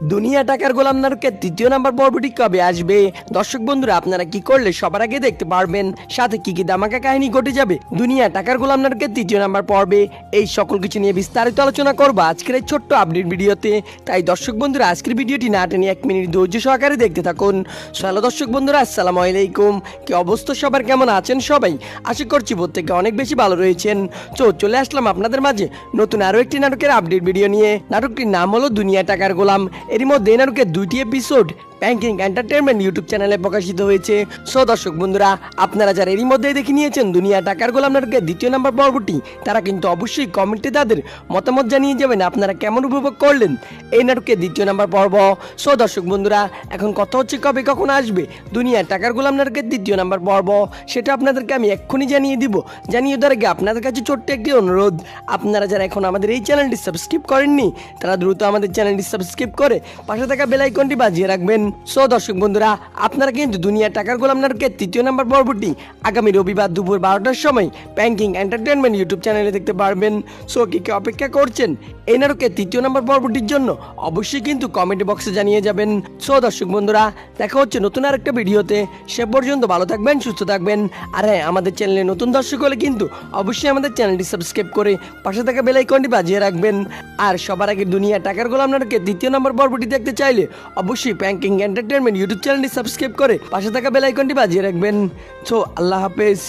দুনিয়া টাকার গোলাম নাটকের তৃতীয় নাম্বার পর্বটি কবে আসবে? দর্শক বন্ধুরা, আপনারা কি করলে সবার আগে দেখতে পারবেন, সাথে কি কি ধামাকা কাহিনী ঘটে যাবে দুনিয়া টাকার গোলাম নাটকের তৃতীয় নাম্বার পর্বে, এই সকল কিছু নিয়ে বিস্তারিত আলোচনা করবো আজকের এই ছোট্ট আপডেট ভিডিওতে। তাই দর্শক বন্ধুরা, আজকের ভিডিওটি না টেনে 1 মিনিট ধৈর্য সহকারে দেখতে থাকুন। হ্যালো দর্শক বন্ধুরা, আসসালামু আলাইকুম। কি অবস্থা সবার, কেমন আছেন সবাই? আশা করছি প্রত্যেকে অনেক বেশি ভালো রয়েছেন। চলে আসলাম আপনাদের মাঝে নতুন আরো একটি নাটকের আপডেট ভিডিও নিয়ে। নাটকটির নাম হলো দুনিয়া টাকার গোলাম। এরই মধ্যে নাটকের 2টি এপিসোড ব্যাংকিং এন্টারটেনমেন্ট ইউটিউব চ্যানেলে প্রকাশিত হয়েছে। দর্শক বন্ধুরা, আপনারা যারা এরই মধ্যে দেখে নিয়েছেন দুনিয়া টাকার গোলাম নাটকের দ্বিতীয় নাম্বার পর্বটি, তারা কিন্তু অবশ্যই কমেন্টে তাদের মতামত জানিয়ে যাবেন আপনারা কেমন উপভোগ করলেন এই নাটকের দ্বিতীয় নাম্বার পর্ব। দর্শক বন্ধুরা, এখন কথা হচ্ছে কবে কখন আসবে দুনিয়া টাকার গোলাম নাটকের দ্বিতীয় নাম্বার পর্ব, সেটা আপনাদেরকে আমি এক্ষুনি জানিয়ে দিব। জানিয়ে দেওয়ার আগে আপনাদের কাছে ছোট্ট একটি অনুরোধ, আপনারা যারা এখন আমাদের এই চ্যানেলটি সাবস্ক্রাইব করেননি, তারা দ্রুত আমাদের চ্যানেলটি সাবস্ক্রাইব করে পাশে থাকা বেল আইকনটি বাজিয়ে রাখবেন। দর্শক বন্ধুরা, আপনারা কিন্তু দুনিয়া টাকার গোলাম নাটকের তৃতীয় নাম্বার পর্বটি আগামী রবিবার দুপুর 12টার সময় ব্যাংকিং এন্টারটেনমেন্ট ইউটিউব চ্যানেলে দেখতে পারবেন। কি কি অপেক্ষা করছেন এই নাটকের তৃতীয় নাম্বার পর্বটির জন্য? অবশ্যই কিন্তু কমেন্ট বক্সে জানিয়ে যাবেন। দর্শক বন্ধুরা, দেখা হচ্ছে নতুন আরেকটা ভিডিওতে। সে পর্যন্ত ভালো থাকবেন, সুস্থ থাকবেন। আর হ্যাঁ, আমাদের চ্যানেলে নতুন দর্শক হলে কিন্তু অবশ্যই আমাদের চ্যানেলটি সাবস্ক্রাইব করে পাশে থাকা বেল আইকনটি বাজিয়ে রাখবেন। আর সবার আগে দুনিয়া টাকার গোলাম নাটকের দ্বিতীয় নাম্বার পর্বটি দেখতে চাইলে অবশ্যই ব্যাংকিং এন্টারটেনমেন্ট ইউটিউব চ্যানেলটি সাবস্ক্রাইব করে পাশে থাকা বেল আইকনটি বাজিয়ে রাখবেন। আল্লাহ হাফেজ।